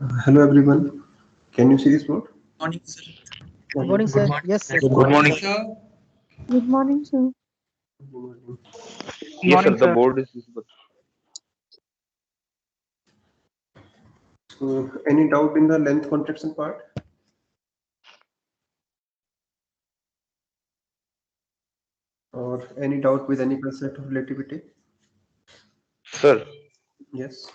Hello everyone. Can you see this board? Morning, sir. Good morning, Good sir. morning, Yes, sir. sir. Good Good morning. morning. Sir. Good morning, sir. Good morning. Good Yes, sir. morning, The sir. board is visible. So, any doubt in the length contraction part, or any doubt with any concept of relativity? Sir, Yes.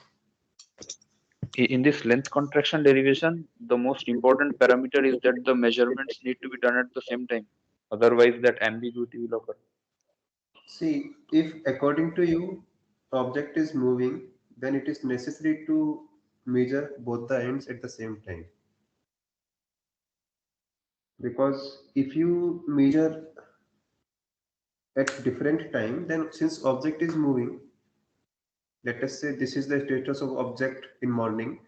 in this length contraction derivation, the most important parameter is that the measurements need to be done at the same time. Otherwise, that ambiguity will occur. See, if according to you, object is moving, then it is necessary to measure both the ends at the same time. Because if you measure at different time, then since object is moving, let us say this is the status of object in morning,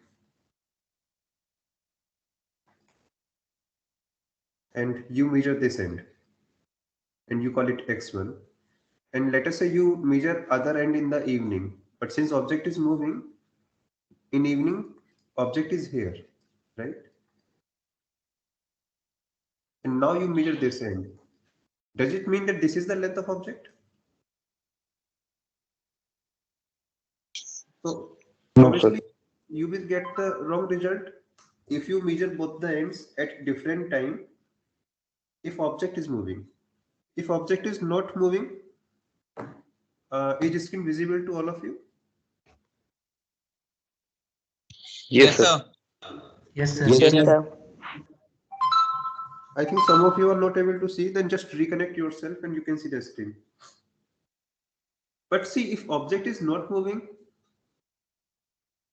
and you measure this end, and you call it x1. And let us say you measure other end in the evening, but since object is moving in evening, object is here, right? And now you measure this end. Does it mean that this is the length of object? So No, sir. obviously you will get the wrong result if you measure both the ends at different time if object is moving. If object is not moving, is screen visible to all of you? Yes, Yes, sir. sir. Yes, sir. Yes, Yes, sir. sir. I think some of you are not able to see, then just reconnect yourself and you can see the screen. But see, if object is not moving,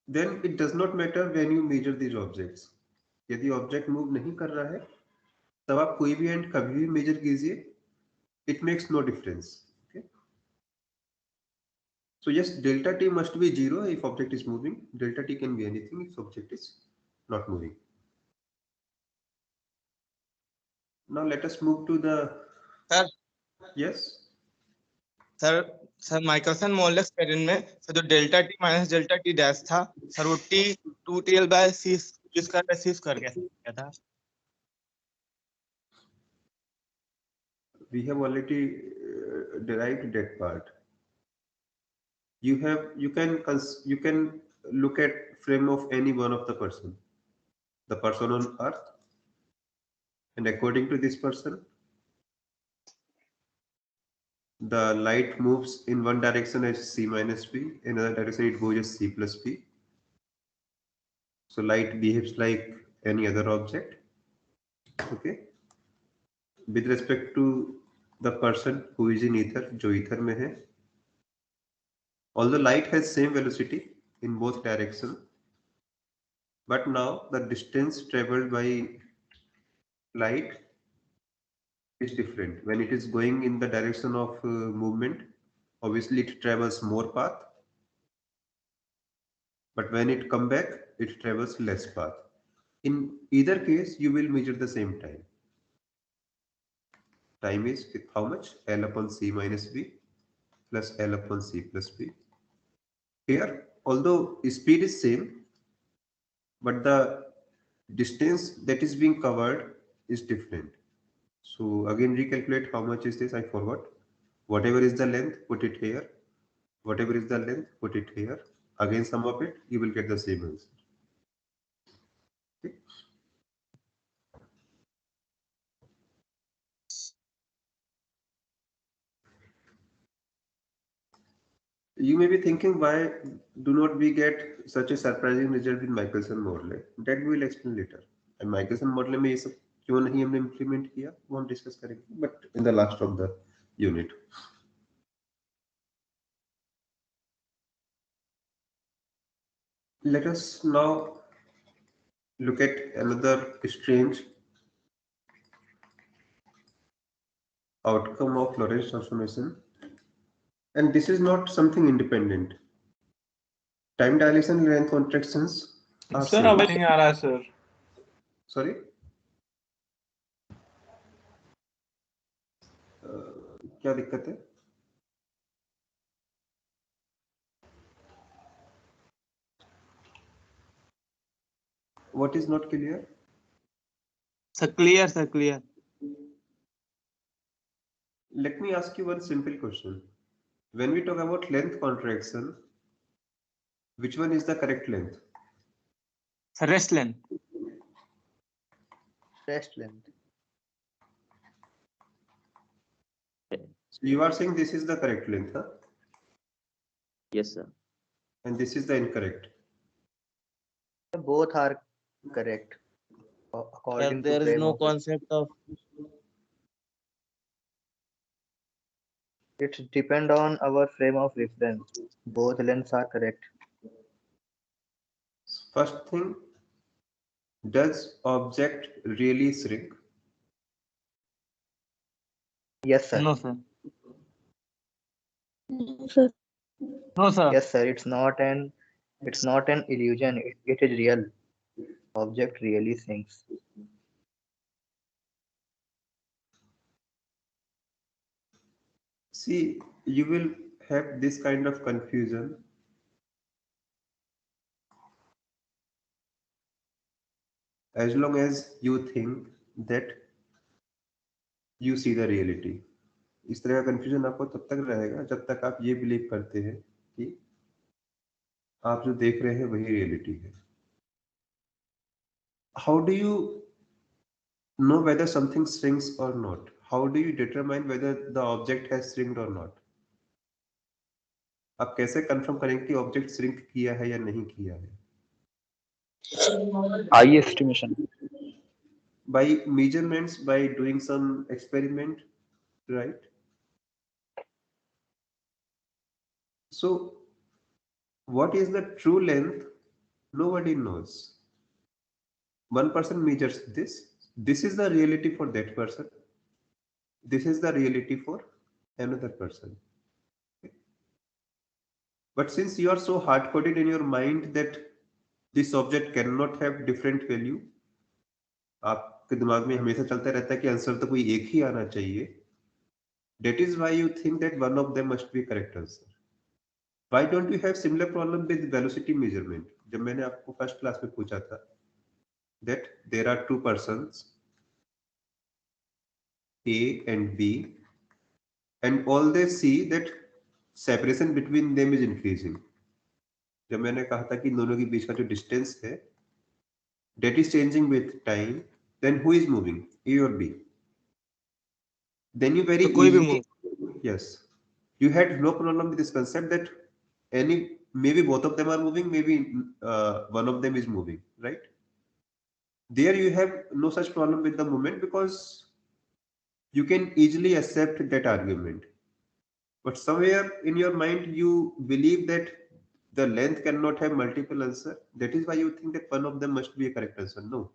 then it does not matter when you measure these objects. यदि object move नहीं कर रहा है तब आप कोई भी and कभी भी मेजर कीजिए, it makes no difference. Okay, so yes, delta t must be 0 if object is moving. Delta t can be anything if object is not moving. Now let us move to the sir yes. Sir sir Michelson Morley पेरिन में sir जो delta T minus delta T dash था sir वो T 2TL by C square by C square क्या था? We have already derived that part. You can look at frame of any one of the person on earth, and according to this person the light moves in one direction as c minus b, in another direction it goes as c plus b. So light behaves like any other object. Okay, with respect to the person who is in ether, जो ether में है, although light has same velocity in both directions, but now the distance traveled by light is different. When it is going in the direction of movement, obviously it travels more path, but when it come back it travels less path. In either case you will measure the same time. Time is with how much? L upon c minus b plus L upon c plus b. Here although speed is same, but the distance that is being covered is different. So again recalculate how much is this, I forgot. Whatever is the length, put it here. Whatever is the length, put it here. Again sum of it, you will get the same answer. Okay. You may be thinking why do not we get such a surprising result in Michelson model? That we will explain later. And Michelson model में ये सब क्यों नहीं हमने implement किया वो हम discuss करेंगे, but in the last of the unit. Let us now look at another strange outcome of Lorentz transformation, and this is not something independent. Time dilation and length contractions are sir same. आवाज नहीं आ रहा है sir. Sorry, क्या दिक्कत है? what is not clear? Sir, clear, sir, clear. Let me ask you one simple question. When we talk about length contraction, which one is the correct length? Sir, rest length. Rest length. So you are saying this is the correct length, huh? Yes, sir. And this is the incorrect. Both are correct according to there is frame no of concept of it depend on our frame of reference. Both lengths are correct. First thing, does object really shrink? Yes, sir. no, sir. No, sir. No, sir. Yes, sir. It's not an illusion. It is real. Object really sinks. See, you will have this kind of confusion as long as you think that you see the reality. इस तरह का confusion आपको तब तक रहेगा जब तक आप ये बिलीव करते हैं कि आप जो देख रहे हैं वही रियलिटी है. How do you know whether something shrinks or not? How do you determine whether the object has shrinked or not? आप कैसे कंफर्म करेंगे कि ऑब्जेक्ट श्रिंक किया है या नहीं किया है? Eye estimation. By measurements, by doing some experiment, right? So what is the true length? Nobody knows. One person measures this. This is the reality for that person. This is the reality for another person. But since you are so hard-coded in your mind that this object cannot have different value, आपके दिमाग में हमेशा चलता रहता है कि answer तो कोई एक ही आना चाहिए. That is why you think that one of them must be correct answer. Why don't you have similar problem with velocity measurement? जब मैंने आपको फर्स्ट क्लास में पूछा था that there are two persons A and B and all they see that separation between them is increasing. जब मैंने कहा था कि दोनों के बीच का जो डिस्टेंस है that is changing with time, then who is moving, A or B? Then you very तो कोई भी easily, move. yes, you had no problem with this concept that maybe both of them are moving, maybe one of them is moving, right? There you have no such problem with the movement because you can easily accept that argument. But somewhere in your mind you believe that the length cannot have multiple answer. That is why you think that one of them must be a correct answer. No.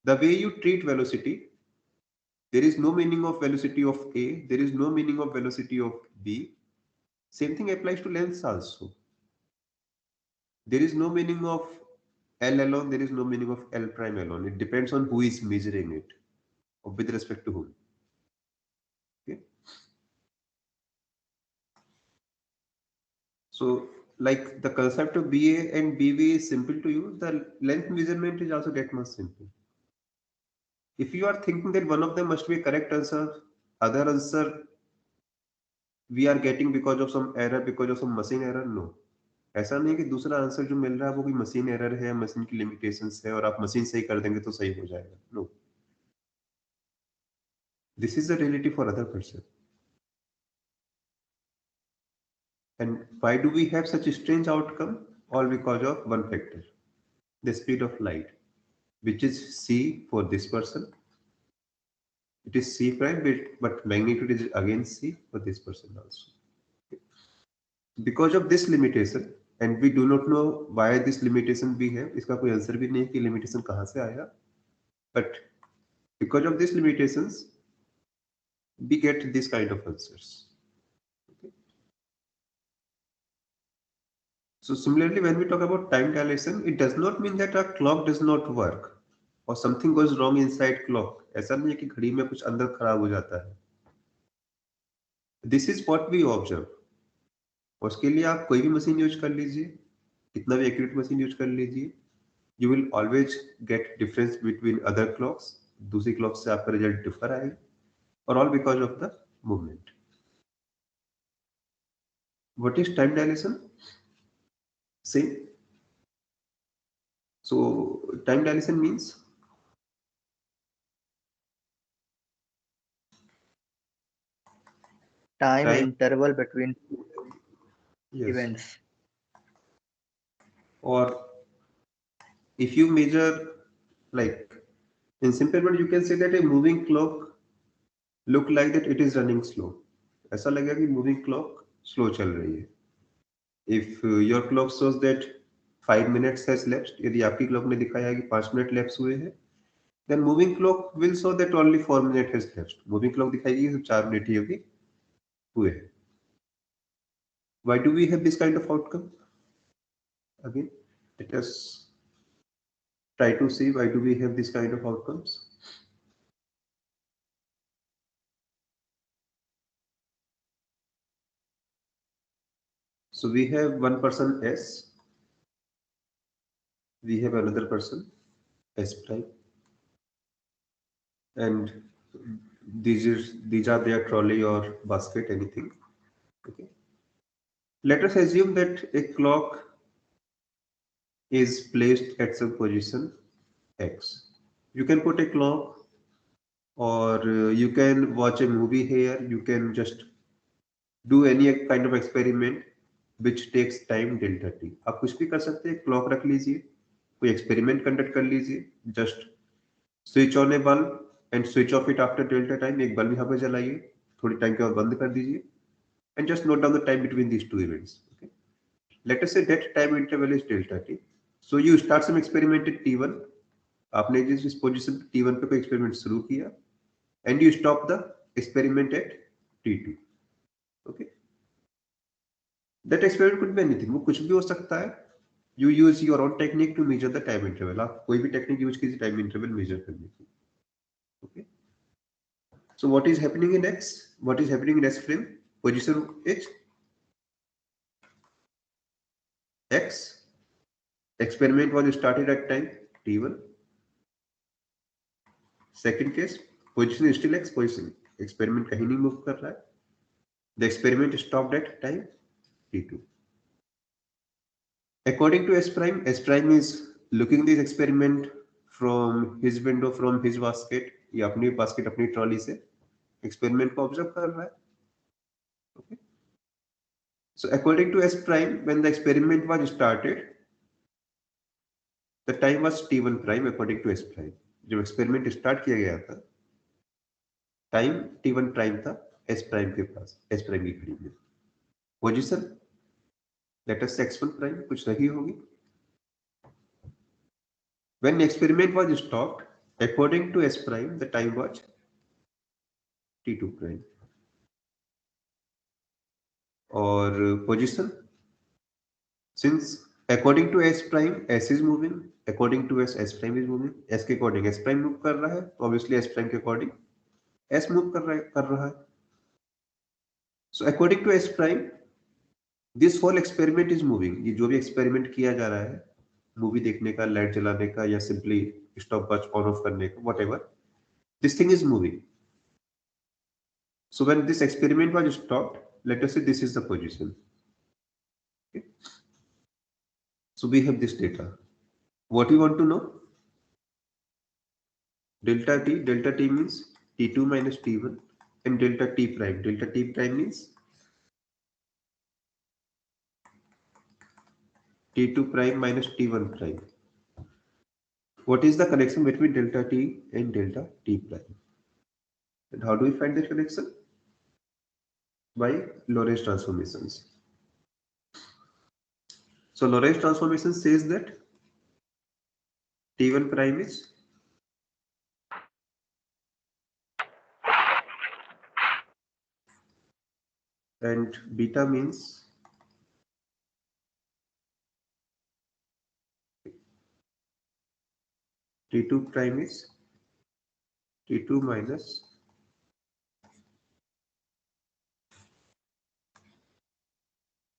The way you treat velocity, there is no meaning of velocity of A, there is no meaning of velocity of B. Same thing applies to lengths also. There is no meaning of L alone, there is no meaning of L prime alone. It depends on who is measuring it, or with respect to whom. Okay. So, like the concept of BA and BB is simple to use, the length measurement is also that much simple. If you are thinking that one of them must be a correct answer, other answer we are getting because of some error, because of some machine error, no. ऐसा नहीं कि दूसरा answer जो मिल रहा है वो कोई machine error है, मशीन की लिमिटेशंस है और आप मशीन सही कर देंगे तो सही हो जाएगा. No. This is the reality for other person. And why do we have such a strange outcome? All because of one factor, the speed of light, which is c for this person. It is c prime, but magnitude is again c for this person also. Because of this limitation, and we do not know why this limitation we have, इसका कोई answer भी नहीं कि limitation कहाँ से आया, but because of these limitations we get this kind of answers. Okay. So similarly, when we talk about time dilation, it does not mean that our clock does not work or something goes wrong inside clock. ऐसा नहीं है कि घड़ी में कुछ अंदर खराब हो जाता है. This is what we observe. उसके लिए आप कोई भी मशीन यूज कर लीजिए, कितना भी एक्यूरेट मशीन यूज कर लीजिए, you will always get difference between other clocks. दूसरी clock से आपका result differ आएगा, or all because of the movement. What is time dilation? Same. So time dilation means Time time. interval between Yes. events. Or if you measure, like in simple word, you can say that a moving clock look like that it is running slow. ऐसा लगेगा कि moving clock slow चल रही है. If your clock shows that 5 minutes has lapsed, यदि आपकी clock ने दिखाया कि 5 मिनट lapse हुए हैं, then moving clock will show that only 4 minutes has lapsed. Moving clock दिखाएगी कि सिर्फ 4 मिनट ही अभी हुए हैं. Why do we have this kind of outcome? Again, let us try to see why do we have this kind of outcomes. So we have one person S, we have another person S prime, and these are their trolley or basket, anything. Okay. Let us assume that a clock is placed at some position X. You can put a clock, or you can watch a movie here. You can just do any kind of experiment which takes time delta t. आप कुछ भी कर सकते हैं, clock रख लीजिए, कोई experiment conduct कर लीजिए, just switch on A bulb and switch off it after delta time. एक बल्ब यहाँ पे जलाइए, थोड़ी टाइम के बाद बंद कर दीजिए, and just note down the time between these two events. Okay, let us say that time interval is delta T. So you start some experiment at t1. आपने जिस पोजीशन t1 पे कोई एक्सपेरिमेंट शुरू किया, and you stop the experiment at t2. Okay, that experiment could be anything, वो कुछ भी हो सकता है. You use your own technique to measure the time interval. आप कोई भी टेक्निक यूज कीजिए टाइम इंटरवल मेजर करने की. Okay, so what is happening in x? What is happening in s frame? Position h x, experiment was started at time t1. Second case, position is still x, position experiment कहीं नहीं move कर रहा है. The experiment stopped at time t2. According to S prime is looking this experiment from his window, from his basket. ये अपनी basket, अपनी trolley से experiment को observe कर रहा है. Okay. So according to S prime, when the experiment was started, the time was t1 prime according to S prime. जब experiment start किया गया था, time t1 prime था S prime के पास, S prime की घड़ी में. Position, let us say x1 prime, कुछ रही होगी. When the experiment was stopped, according to S prime, the time was t2 prime. Or position, since according to S prime, S is moving, according to S, S prime is moving. S के according S prime move कर रहा है, obviously S prime के according S move कर रहा है. So according to S prime, this whole experiment is moving. ये जो भी experiment किया जा रहा है, मूवी देखने का, लाइट जलाने का, या simply stop watch on off करने का, whatever, this thing is moving. So when this experiment was stopped, let us say this is the position. Okay. So we have this data. What you want to know? Delta t means t2 minus t1, and delta t prime means t2 prime minus t1 prime. What is the connection between delta t and delta t prime? And how do we find that connection? By Lorentz transformations. So Lorentz transformation says that t1 prime is and beta means t2 prime is t2 minus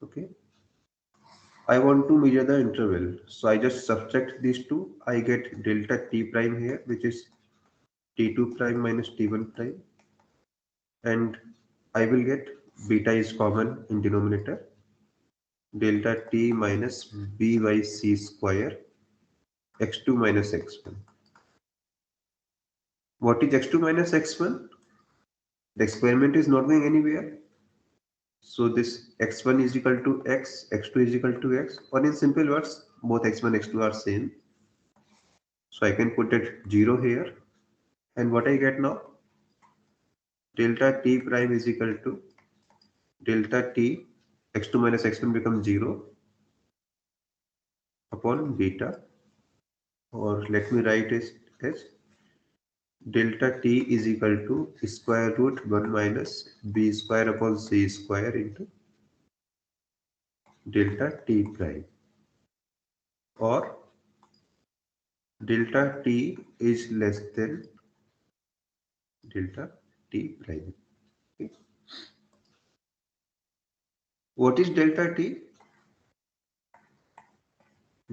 okay. I want to measure the interval, so I just subtract these two. I get delta t prime here, which is t2 prime minus t1 prime, and I will get beta is common in denominator, delta t minus b by c square x2 minus x1. What is x2 minus x1? The experiment is not going anywhere. So this x1 is equal to x, x2 is equal to x, or in simple words, both x1 x2 are same. So I can put it 0 here. And what I get now? Delta t prime is equal to delta t, x2 minus x1 becomes 0 upon beta, or let me write it as delta t is equal to square root 1 minus b square upon c square into delta t prime, or delta t is less than delta t prime. Okay. What is delta t?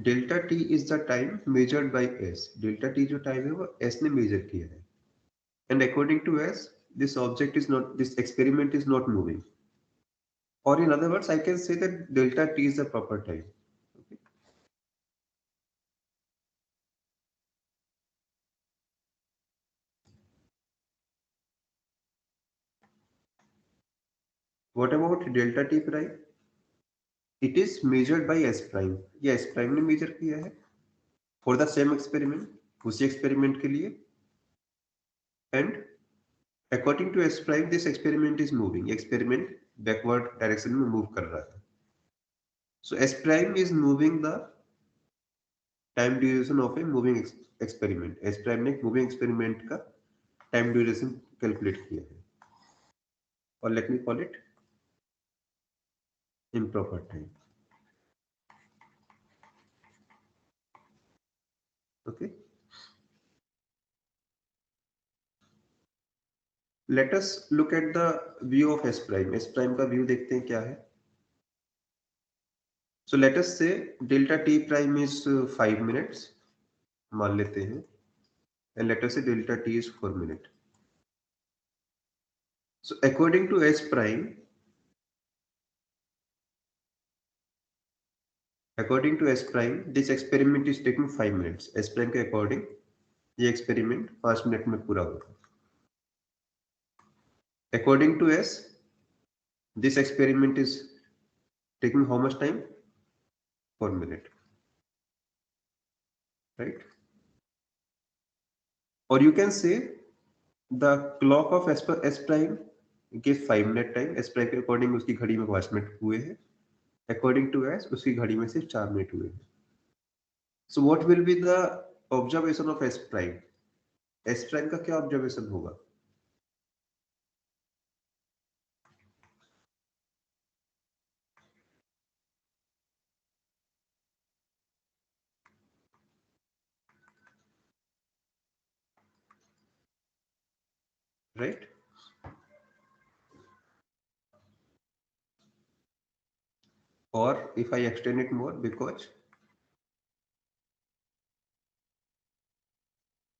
Delta t is the time measured by s. Delta t जो time है वो s ने measure किया है. And according to s, this experiment is not moving. Or in other words, I can say that delta t is the proper time. Okay. What about delta t prime? It is measured by s prime. ये s prime ने measure किया है for the same experiment, उसी experiment के लिए. And according to s prime, this experiment is moving. Experiment backward direction में move कर रहा है. So s prime is moving the time duration of a moving experiment. S prime ने moving experiment का time duration calculate किया है. Or let me call it improper time. Okay. Let us look at the view of s prime. S prime का view देखते हैं क्या है. So let us say delta t prime is 5 minutes. मान लेते हैं. And let us say delta t is 4 minutes. So according to s prime, this experiment is taking 5 minutes. S prime के according ये experiment 5 minute में पूरा होगा. According to s, this experiment is taking how much time? 4 minutes. Right? Or you can say the clock of s prime gives 5 minute time. S prime के according उसकी घड़ी में 5 minute हुए हैं. According to s, उसकी घड़ी में सिर्फ 4 मिनट हुए हैं. So what will be the observation of s prime? S prime का क्या observation होगा? Right? Or if I extend it more, because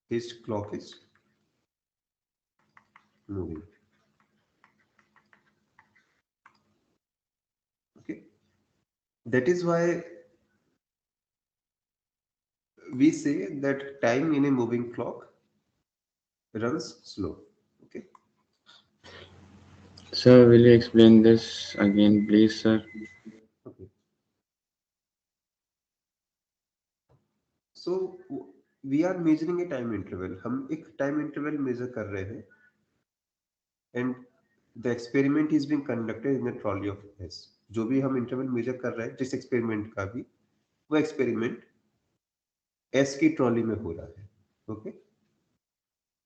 his clock is moving. Okay. That is why we say that time in a moving clock runs slow. Okay. Sir, will you explain this again, please, sir? Okay. So we are measuring a time interval. हम एक time interval measure कर रहे हैं. And the experiment is being conducted in the trolley of S. जो भी हम interval measure कर रहे हैं, जिस experiment का भी, वो experiment S की trolley में हो रहा है. Okay.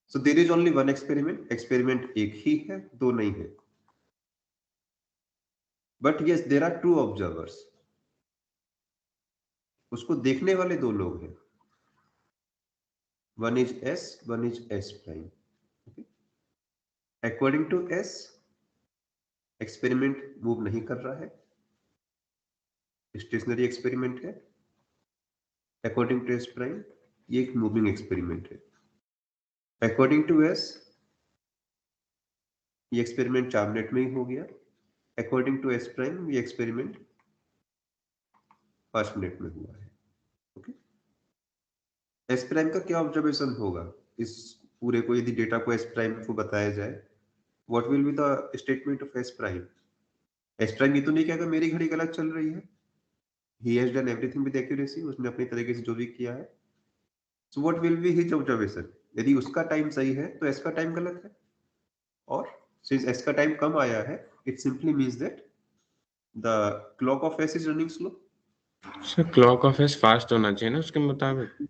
So there is only one experiment. Experiment एक ही है, दो नहीं है. But yes, there are two observers. उसको देखने वाले दो लोग हैं. One is S, one is S prime. Okay. According to S, experiment move नहीं कर रहा है. स्टेशनरी एक्सपेरिमेंट है। अकॉर्डिंग टू एस प्राइम ये एक मूविंग एक्सपेरिमेंट है। अकॉर्डिंग टू एस ये एक्सपेरिमेंट 4 मिनट में ही हो गया। अकॉर्डिंग टू एस प्राइम ये एक्सपेरिमेंट 5 मिनट में हुआ है। ओके, एस प्राइम का क्या ऑब्जर्वेशन होगा इस पूरे को, यदि डेटा को एस प्राइम को बताया जाए, what will be the statement of S prime? S prime ये तो नहीं कहेगा मेरी घड़ी गलत चल रही है, he has done everything with accuracy, उसने अपनी तरीके से जो भी किया है। So what will be his observation? यदि उसका टाइम सही है तो एस का टाइम गलत है, और सिंस एस का टाइम कम आया है, it simply means that the clock of S is running slow. Sir clock of S fast होना चाहिए ना उसके मुताबिक।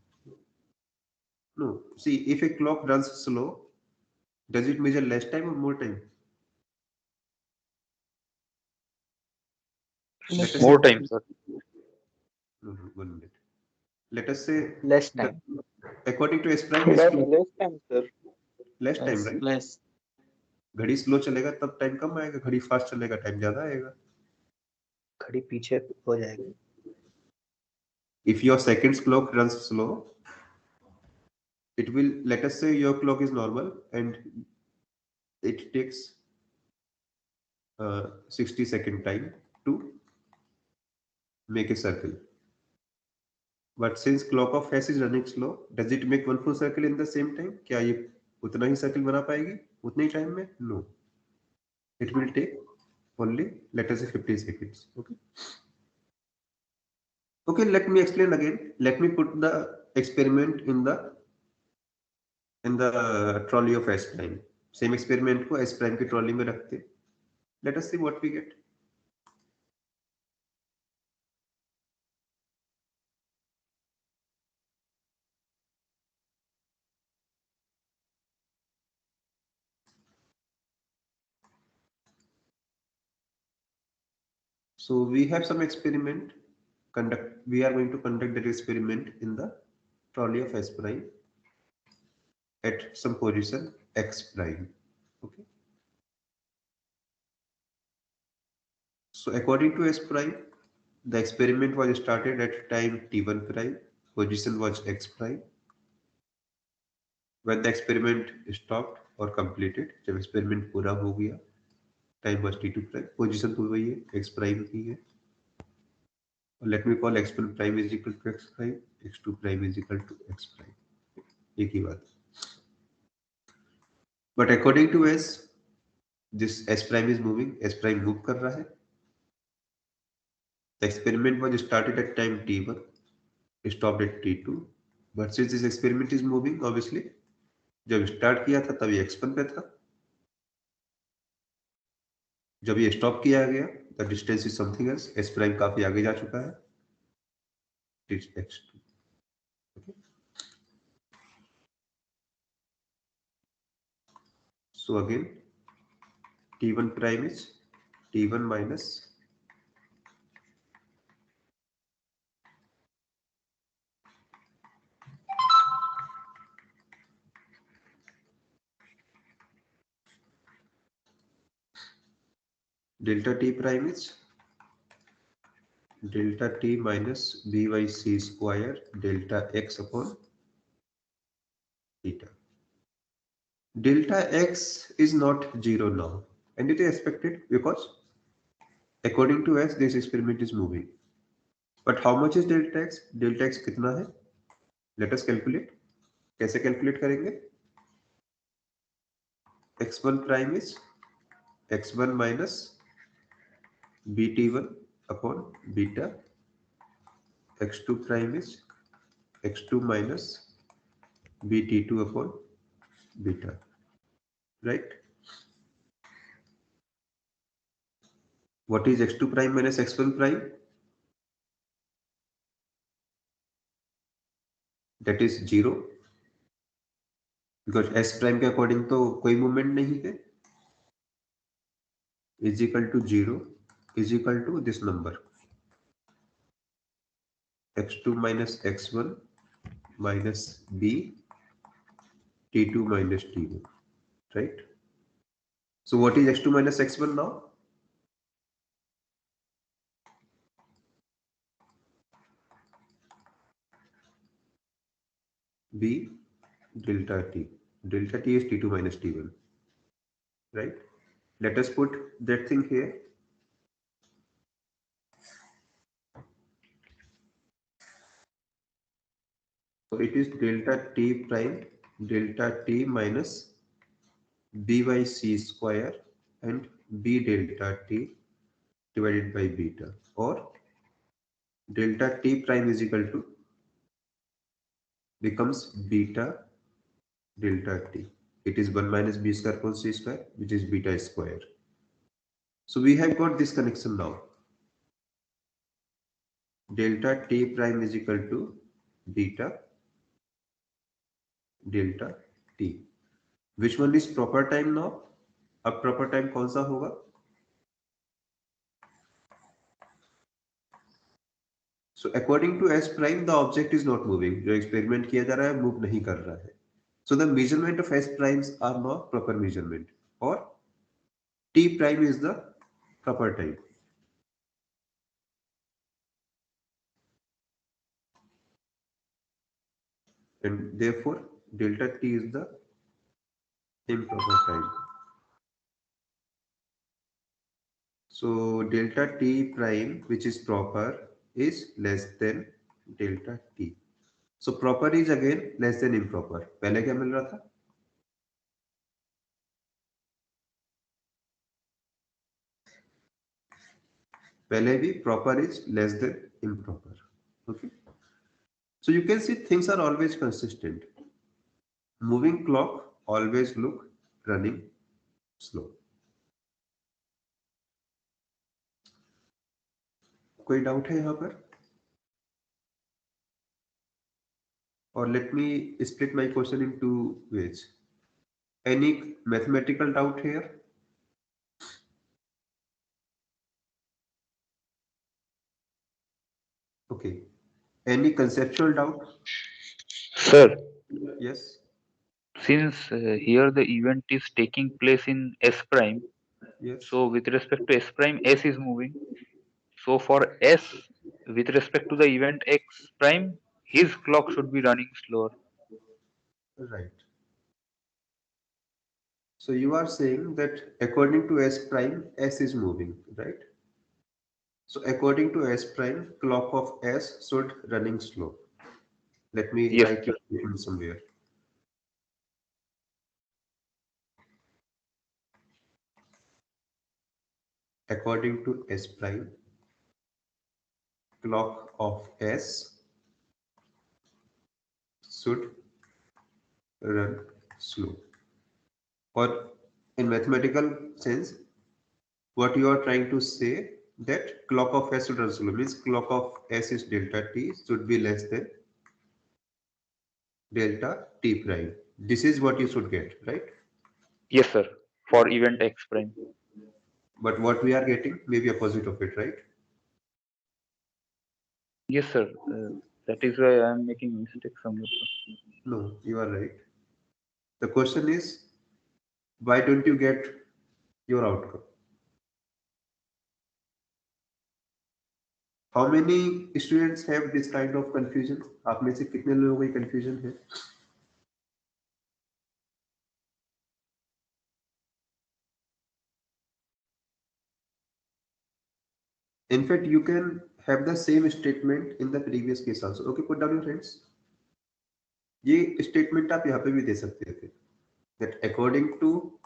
No, see if a clock runs slow, does it measure less time or more time? Let us More say, time, sir. no, 1 minute. Let us say Less time. according to S prime is slow. Less time, sir. Less time, right? Less. घड़ी slow चलेगा तब time कम आएगा, घड़ी fast चलेगा time ज्यादा आएगा। घड़ी पीछे हो जाएगी। If your seconds clock runs slow, it will, let us say your clock is normal and it takes 60-second time to make a circle. But since clock of S is running slow, does it make one full circle in the same time? क्या ये उतना ही circle बना पाएगी उतने ही time में? No, it will take only, let us say, 50 seconds. Okay. Okay, let me explain again. Let me put the experiment in the trolley of S prime. Same experiment को S prime की trolley में रखते. Let us see what we get. So we have some experiment we are going to conduct that experiment in the trolley of S prime at some position X prime. Okay. So according to S prime, the experiment was started at time t1 prime, position was X prime. When the experiment stopped or completed, जब experiment पूरा हो गया, time was t2 prime, position तो वही है, X prime ही है. Let me call x1 prime is equal to x prime, x2 prime is equal to x prime. एक ही बात. But according to S, this S prime is moving, S prime move कर रहा है. The experiment was started at time t1, stopped at t2. But since this experiment is moving, obviously, जब start किया था तब ये x1 पे था. जब ये stop किया गया, the distance is something else. S prime काफी आगे जा चुका है. It's x2. Okay. So again, t1 prime is t1 minus delta t prime is delta t minus b by c square delta x upon theta. Delta x is not 0 now, and it is expected because according to S, this experiment is moving. But how much is delta x? Delta x कितना है? Let us calculate. कैसे calculate करेंगे? x1 prime is x1 minus bt1 upon beta. x2 prime is x2 minus bt2 upon beta. Right? What is x2 prime minus x1 prime? That is 0. Because S prime के according तो कोई movement नहीं है. Is equal to 0 is equal to this number. x2 minus x1 minus b t2 minus t1. Right? So what is x2 minus x1 now? B delta t. Delta t is t2 minus t1, right? Let us put that thing here. So it is delta t prime delta t minus b by c square and b delta t divided by beta, or delta t prime is equal to becomes beta delta t. It is 1 minus b square upon c square, which is beta square. So we have got this connection now. Delta t prime is equal to beta delta t. Which one is proper time now? अब proper time कौन सा होगा? So according to S prime, the object is not moving. जो experiment किया जा रहा है move नहीं कर रहा है. So the measurement of S primes are not proper measurement, or T prime is the proper time. And therefore delta T is the improper time. So delta T prime, which is proper, is less than delta T. So proper is again less than improper. पहले क्या मिल रहा था? पहले भी proper is less than improper. Okay. So you can see things are always consistent. Moving clock always look running slow. कोई doubt है यहाँ पर? Or let me split my question in two ways. Any mathematical doubt here? Okay. Any conceptual doubt? Sir, Yes. since here the event is taking place in S prime, Yes. so with respect to S prime, S is moving. So for S, with respect to the event X prime, his clock should be running slower. Right. So you are saying that according to S prime, S is moving, right? So according to S prime, clock of S should running slow. Let me Yes, write sir. it in somewhere. According to S prime, clock of S should run slow. Or in mathematical sense, what you are trying to say that clock of S should run slow means clock of S is delta t should be less than delta t prime. This is what you should get, right? Yes, sir. For event X prime. But what we are getting may be opposite of it, right? Yes, sir. That is why I am making mistake somewhere. Sir. No, you are right. The question is, why don't you get your outcome? How many students have this kind of confusion? आप में से कितने लोगों को confusion है? In fact, you can have the same statement in the previous case also. Okay, put down your hands. ये statement आप यहाँ पे भी दे सकते थे. That according to,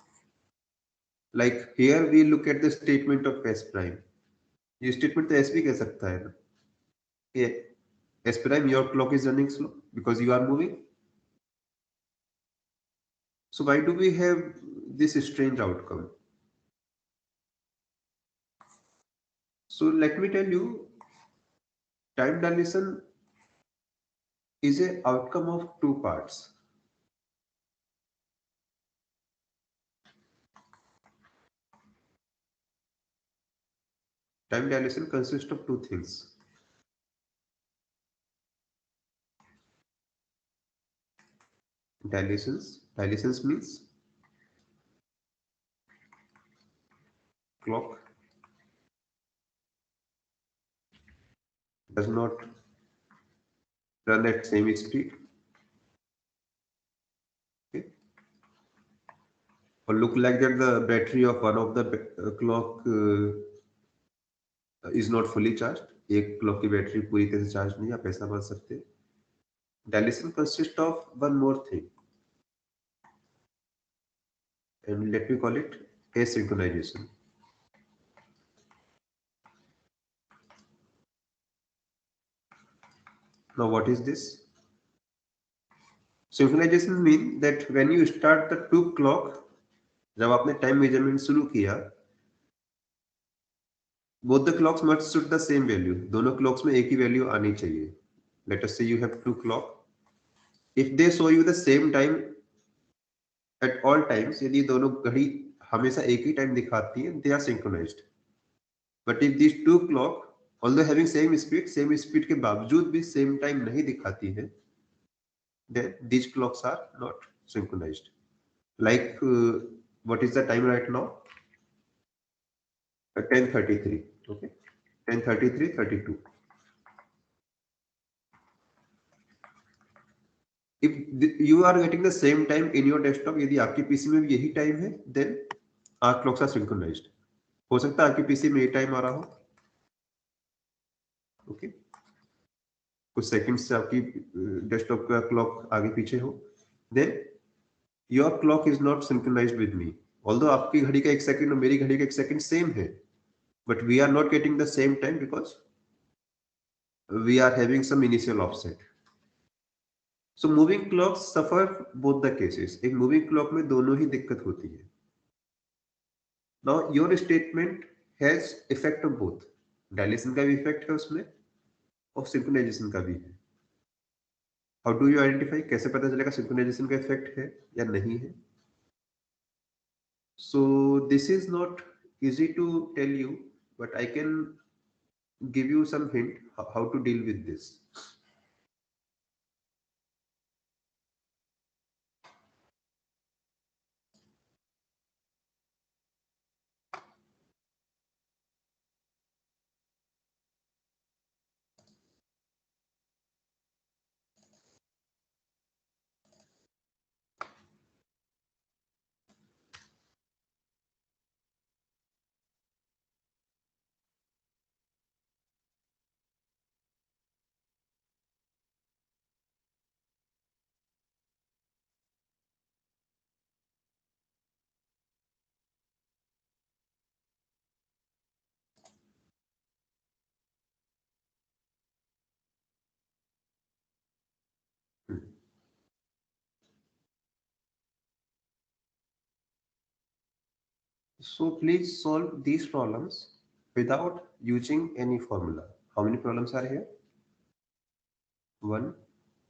like here we look at the statement of S prime. ये statement तो S भी कह सकता है ना. ये S prime, your clock is running slow because you are moving. So why do we have this strange outcome? So let me tell you, time dilation is a outcome of two parts. Time dilation consists of two things. Dilations means clock does not run at same speed or look like that the battery of one of the clock is not fully charged, एक clock की battery पूरी तरह से charge नहीं, आप ऐसा मान सकते हैं. Dilation consists of one more thing, and let me call it asynchronization. Now what is this? Synchronization means that when you start the two clock, जब आपने टाइम मेजरमेंट शुरू किया, both the clocks must shoot the same value. दोनों clocks में एक ही value आनी चाहिए. Let us say you have two clock. If they show you the same time at all times, यदि दोनों घड़ी हमेशा एक ही टाइम दिखाती हैं, they are synchronized. But if these two clock, although having same speed के बावजूद भी same time नहीं दिखाती है, then these clocks are not synchronized. Like what is the time right now? 10:33. Okay, 10:33:32. If you are getting the same time in your desktop, यदि आपकी PC में भी यही टाइम है, then our clocks are synchronized. हो सकता है आपकी पीसी में ये टाइम आ रहा हो, ओके, कुछ सेकंड से आपकी डेस्कटॉप का क्लॉक आगे पीछे हो, then your clock is not synchronized with me. Although आपकी घड़ी का 1 सेकंड और मेरी घड़ी का 1 सेकंड सेम है, but we are not getting the same time because we are having some initial offset. So moving clocks suffer both the cases. एक moving clock में दोनों ही दिक्कत होती है. Now your statement has effect of both. Dilation का भी effect है उसमें और synchronization का भी है. How do you identify? कैसे पता चलेगा synchronization का effect है या नहीं है? So this is not easy to tell you, but I can give you some hint how to deal with this. So please solve these problems without using any formula. How many problems are here? 1,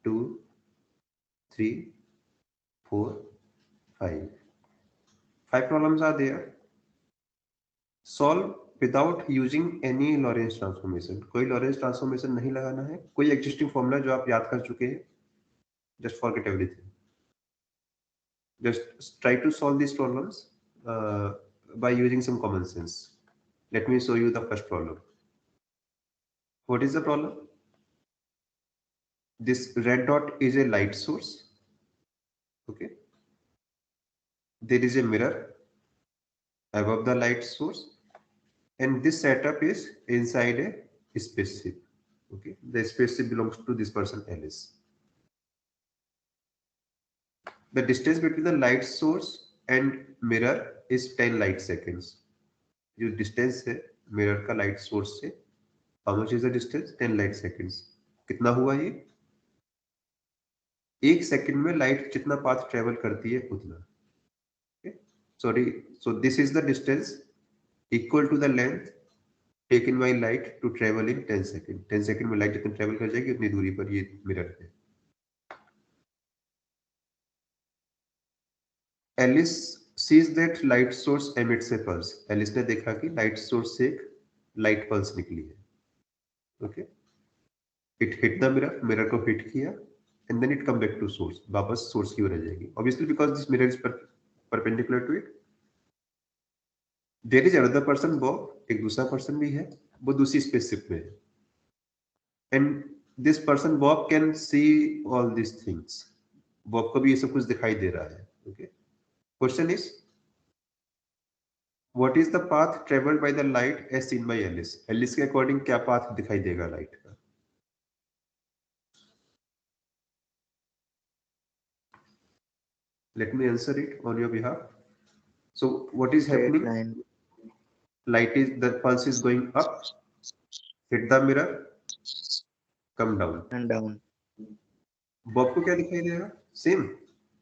2, 3, 4, 5. 5 problems are there. Solve without using any Lorentz transformation. कोई Lorentz transformation नहीं लगाना है. कोई existing formula जो आप याद कर चुके हैं. Just forget everything. Just try to solve these problems by using some common sense. Let me show you the first problem. What is the problem? This red dot is a light source. Okay. There is a mirror above the light source, and this setup is inside a spaceship. Okay. The spaceship belongs to this person Alice. The distance between the light source and mirror is 10 light seconds. जो distance है mirror का light source से, how much is the distance? 10 light seconds. कितना हुआ ये? 1 second में light जितना path travel करती है उतना. Sorry, so this is the distance equal to the length taken by light to travel in 10 seconds. 10 second में लाइट जितना ट्रेवल कर जाएगी उतनी दूरी पर ये मिरर है. Alice sees that light source emits a pulse. Alice ने देखा कि लाइट सोर्स से एक लाइट पल्स निकली है. Okay, it hit the mirror, mirror को हिट किया, and then it come back to source. वापस सोर्स की ओर आ जाएगी. Obviously because this mirror is perpendicular to it. There is another person Bob, एक दूसरा पर्सन भी है, वो दूसरी स्पेसशिप में है. And this person Bob can see all these things. Bob को भी ये सब कुछ दिखाई दे रहा है. Okay. Question is, what is the path travelled by the light as seen by Alice? Alice के अकॉर्डिंग क्या पाथ दिखाई देगा लाइट का? Let me answer it on your behalf. So what is Straight happening? line The pulse is going up, hit the mirror, come down. and down. Bob को क्या दिखाई देगा? Same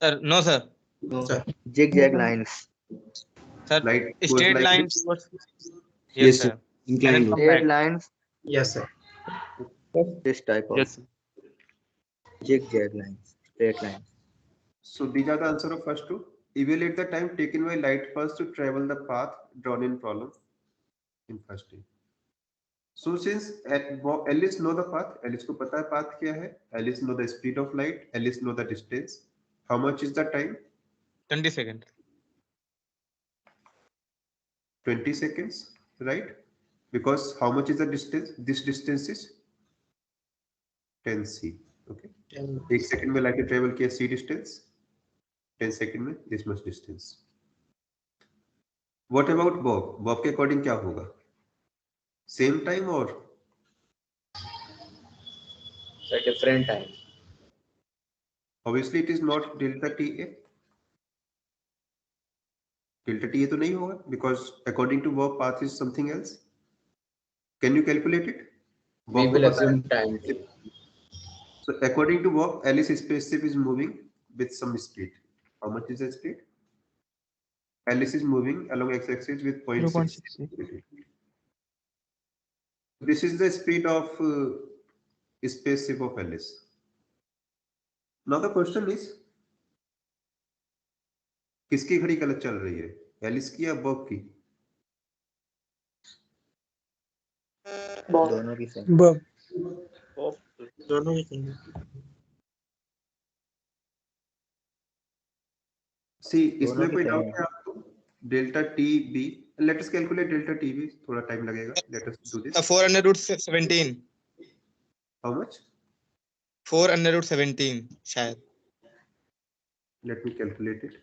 Sir, no, sir. No, zigzag lines. Sir, Light goes straight like line this. towards. Yes, Yes, sir. sir. Inclined. And then come Straight back. lines. Yes, sir. This type of Yes. zigzag lines. Straight lines. So these are the answer of first two. Evaluate the time taken by light pulse to travel the path drawn in problem in first day. So since Alice know the path, Alice को पता है path क्या है, Alice know the speed of light, Alice know the distance. How much is the time? 20 seconds. 20 seconds, right? Because how much is the distance? This distance is 10 c. Okay. 1 second में light travel किया c distance, 10 second में this much distance. What about Bob? Bob के according क्या होगा? Same time or? So different time. Obviously it is not delta TA. Delta TA तो नहीं होगा because according to Bob path is something else. Can you calculate it? We Bob will को पता assume है. time. So according to Bob, Alice spaceship is moving with some speed. How much is the speed? Alice is moving along x-axis with 0.6. This is the speed of spaceship of Alice. Now the question is, किसकी घड़ी गलत चल रही है? Alice की या Bob की? दोनों की same. Bob. दोनों ही सही है। See, दोनों इसमें की कोई same डाउट है. है आपको? Delta T B, let us calculate delta T B, थोड़ा टाइम लगेगा. Let us do this. 4 under root 17. How much? 4 under root 17 शायद. Let me calculate it.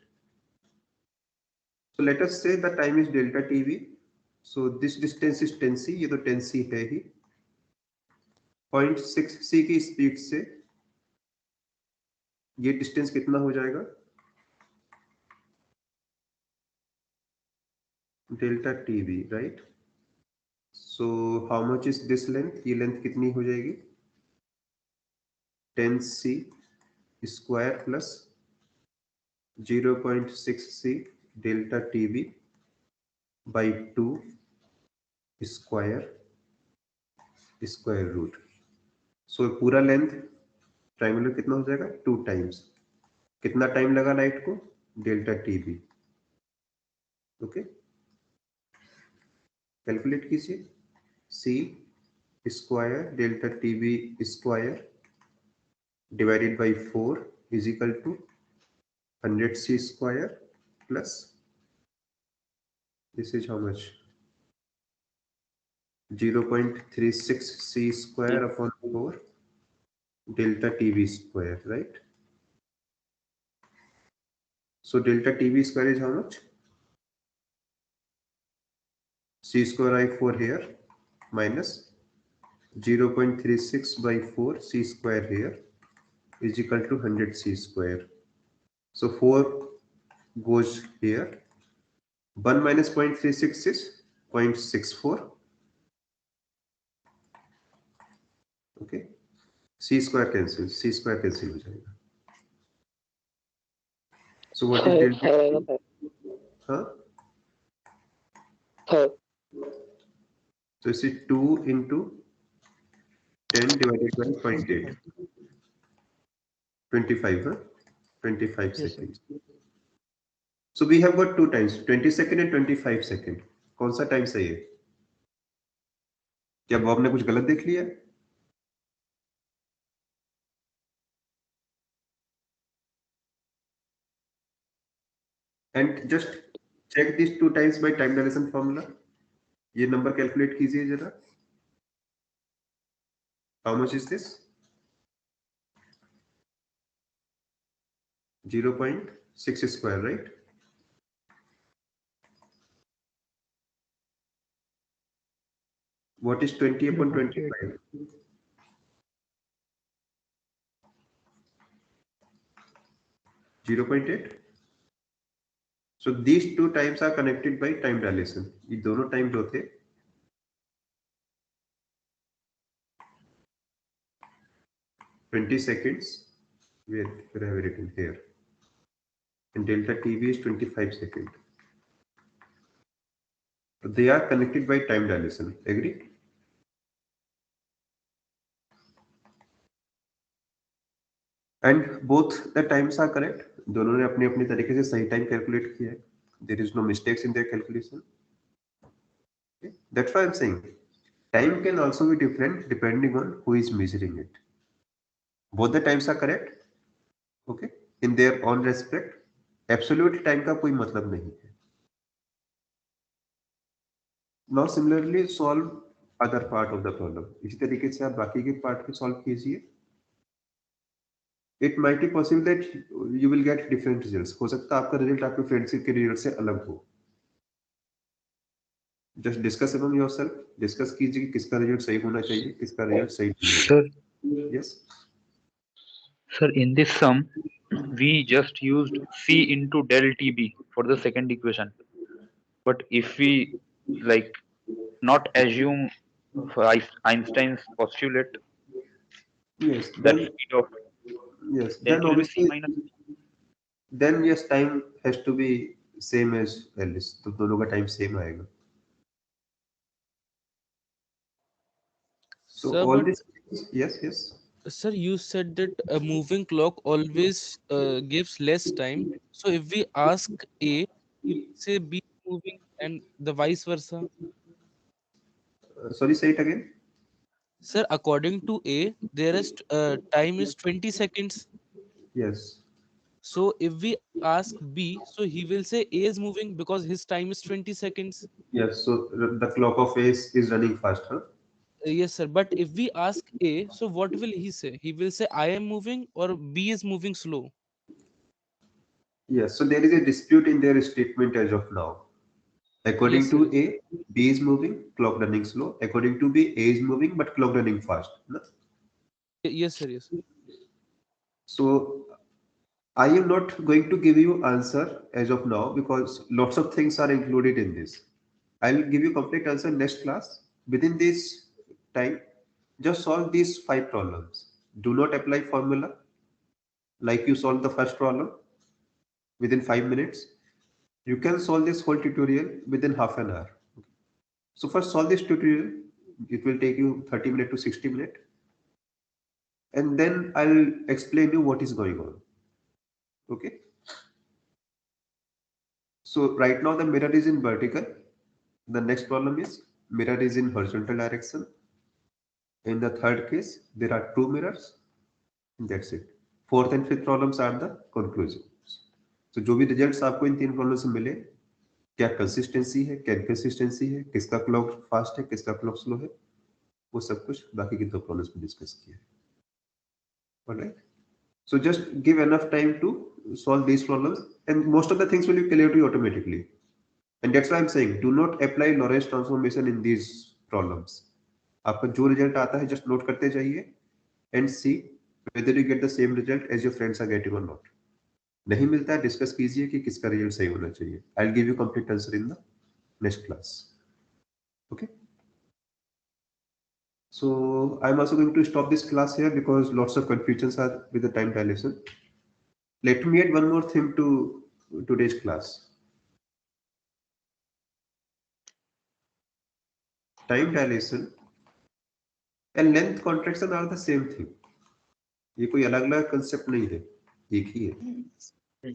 So let us say the time is delta TV. So this distance is 10c. ये तो 10c है ही. 0.6c की speed से ये distance कितना हो जाएगा? Delta TV, right? So how much is this length? ये लेंथ कितनी हो जाएगी? 10c square plus 0.6c delta TV by 2 square root. So पूरा लेंथ ट्राइंगुलर कितना हो जाएगा? 2 टाइम्स. कितना टाइम लगा लाइट को? Delta TB. ओके, कैलकुलेट कीजिए. C square delta TB square divided by 4 is equal to 100c square plus this is how much? 0.36c square upon 4 delta TV square, right? So delta TV square is how much? C square I 4 here minus 0.36 by 4 c square here is equal to 100c square. So 4 goes here. 1 minus 0.36 is 0.64. Okay. C square cancel हो जाएगा. So what is delta? Huh? So this is 2 into 10 divided by 0.8. 25, huh? 25 seconds. So we have got two times, 20 second and 25 second. कौन सा time सही है? क्या Bob ने कुछ गलत देख लिया? And just check these two times by time dilation formula. ये नंबर कैलकुलेट कीजिए जरा. How much is this? 0.6 square, right? What is 20 upon 25? 0.8. So these two times are connected by time dilation. ये दोनों टाइम जो थे 20 seconds, where I have written here, and delta TV is 25 seconds. So they are connected by time dilation. Agree? And both the times are correct. दोनों ने अपने अपने तरीके से सही टाइम कैलकुलेट किया है. There is no mistakes in their calculation. Okay? That's why I'm saying time can also be different depending on who is measuring it. Both the times are correct. Okay? In their own respect. Absolute time का कोई मतलब नहीं है. Now similarly solve other part of the problem. इसी तरीके से आप बाकी के पार्ट को सॉल्व कीजिए. It might be possible that you will get different results. हो सकता है आपका रिजल्ट आपके फ्रेंड्स के रिजल्ट से अलग हो. Just discuss among yourself. Discuss कीजिए कि किसका रिजल्ट सही होना चाहिए, किसका रिजल्ट सही नहीं होगा. Sir, Yes. sir, in this sum, we just used C into del TB for the second equation. But if we like not assume Einstein's postulate, Yes. that Then speed of yes. then Then it will be C obviously minus B. then yes time has to be same as Alice. तो दोनों का time same आएगा. So Sir, all but this yes yes. sir, you said that a moving clock always gives less time. So if we ask A, he will say B is moving and the vice versa. Sorry, say it again. Sir, according to A, there is time is 20 seconds. Yes. So if we ask B, so he will say A is moving because his time is 20 seconds. Yes. So the clock of is running fast, huh? Yes, sir. But if we ask A, so what will he say? He will say I am moving or B is moving slow. Yes. So there is a dispute in their statement as of now. According Yes, sir. to A, B is moving, clock running slow. According to B, A is moving, but clock running fast. No? Yes, sir. Yes. So I am not going to give you answer as of now because lots of things are included in this. I will give you complete answer next class. Within this time, just solve these 5 problems. Do not apply formula like you solved the first problem within 5 minutes. You can solve this whole tutorial within half an hour. So first solve this tutorial. It will take you 30 minutes to 60 minutes. And then I'll explain you what is going on. Okay. So right now the mirror is in vertical. The next problem is mirror is in horizontal direction. In the third case, there are 2 mirrors. That's it. Fourth and fifth problems are the conclusions. So जो भी results आपको इन 3 problems से मिले, क्या consistency है, क्या inconsistency है, किसका clock fast है, किसका clock slow है, वो सब कुछ बाकी की 2 problems में discuss किया है. Alright. So just give enough time to solve these problems, and most of the things will be clear to you automatically. And that's why I'm saying do not apply Lorentz transformation in these problems. आपका जो result आता है just note करते जाइए and see whether you get the same result as your friends are getting or not. नहीं मिलता है discuss कीजिए कि किसका result सही होना चाहिए. I'll give you complete answer in the next class. Okay. So I'm also going to stop this class here because lots of confusions are with the time dilation. Let me add one more thing to today's class. Time dilation and length contraction are the same thing. ये कोई अलग-अलग concept नहीं है, एक ही है.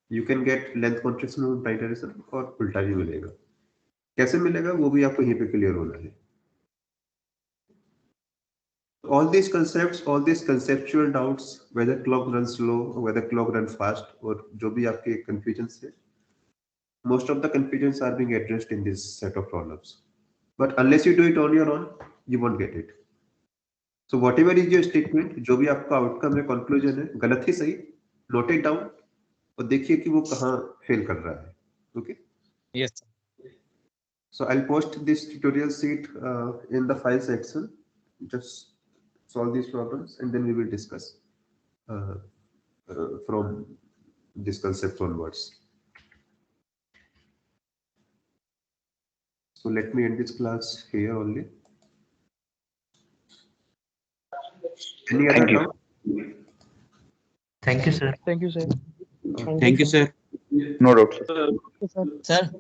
You can get length contraction from time dilation और उल्टा भी मिलेगा. कैसे मिलेगा वो भी आपको यहीं पे क्लियर होना है. All these concepts, all these conceptual doubts, whether clock runs slow or whether clock runs fast, और जो भी आपके confusions है, most of the confusions are being addressed in this set of problems. But unless you do it on your own, you won't get it. So whatever is your statement, जो भी आपका outcome है, conclusion है, गलत ही सही, note it down और देखिए कि वो कहाँ fail कर रहा है. Okay? Yes. So I'll post this tutorial sheet in the file section. Just solve these problems and then we will discuss uh, from this concept onwards. So let me end this class here only. Any other Thank you. doubt? Thank you, sir. Thank you, sir. Thank you, sir. No doubt, sir. Sir,